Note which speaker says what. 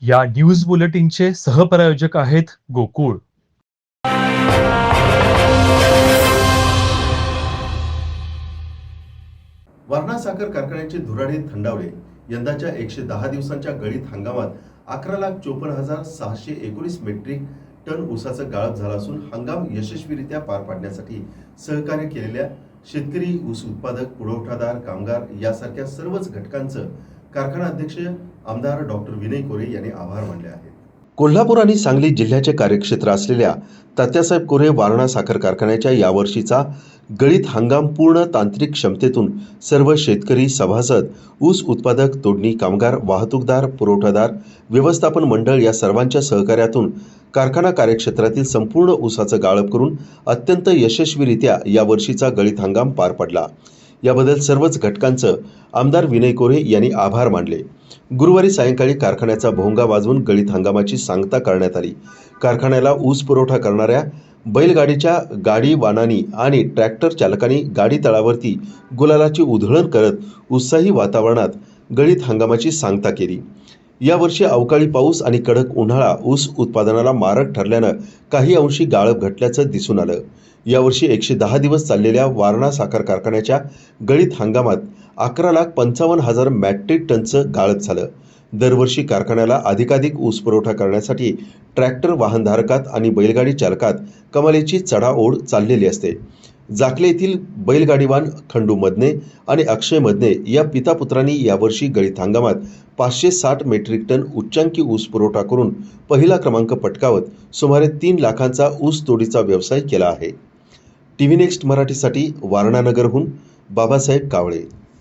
Speaker 1: या न्यूज बुलेटिनचे सहप्रायोजक आहेत गोकुळ.
Speaker 2: वारणा साखर कारखान्याचे धुराडे थंडावले. यंदाच्या 110 दिवसांच्या गळीत हंगामात 11,54,619 मेट्रिक टन ऊसाचं गाळप झालं असून हंगाम यशस्वीरित्या पार पाडण्यासाठी सहकार्य केलेल्या शेतकरी, ऊस उत्पादक, पुरवठादार, कामगार यासारख्या सर्वच घटकांचं कारखाना अध्यक्ष आमदार डॉक्टर विनय कोरे यांनी आभार मानले आहेत. कोल्हापूर आणि सांगली जिल्ह्याचे कार्यक्षेत्र असलेल्या तात्यासाहेब कोरे वारणा साखर कारखान्याच्या यावर्षीचा गळीत हंगाम पूर्ण तांत्रिक क्षमतेतून सर्व शेतकरी, सभासद, ऊस उत्पादक, तोडणी कामगार, वाहतूकदार, पुरवठादार, व्यवस्थापन मंडळ या सर्वांच्या सहकार्यातून कारखाना कार्यक्षेत्रातील संपूर्ण ऊसाचं गाळप करून अत्यंत यशस्वीरित्या यावर्षीचा गळीत हंगाम पार पडला. याबद्दल सर्वच घटकांचं आमदार विनय कोरे यांनी आभार मानले. गुरुवारी सायंकाळी कारखान्याचा भोंगा वाजवून गळीत हंगामाची सांगता करण्यात आली. कारखान्याला ऊस पुरवठा करणाऱ्या बैलगाडीच्या गाडी वाहनांनी आणि ट्रॅक्टर चालकांनी गाडी तळावरती गुलालाची उधळण करत उत्साही वातावरणात गळीत हंगामाची सांगता केली. यावर्षी अवकाळी पाऊस आणि कडक उन्हाळा ऊस उत्पादनाला मारक ठरल्यानं काही अंशी गाळप घटल्याचं दिसून आलं. यावर्षी 110 दिवस चाललेल्या वारणा साखर कारखान्याच्या गळीत हंगामात 11,55,000 मेट्रिक टनचं गाळप झालं. दरवर्षी कारखान्याला अधिकाधिक ऊस पुरवठा करण्यासाठी ट्रॅक्टर वाहनधारकात आणि बैलगाडी चालकात कमालीची चढाओढ चाललेली असते. जाकले येथील बैलगाडीवान खंडू मदने आणि अक्षय मदने या पितापुत्रांनी यावर्षी गळीत हंगामात 560 मेट्रिक टन उच्चांकी ऊस पुरवठा करून पहिला क्रमांक पटकावत सुमारे 3 लाखांचा ऊस तोडीचा व्यवसाय केला आहे. टीव्ही नेक्स्ट मराठीसाठी वारणानगरहून बाबासाहेब कावळे.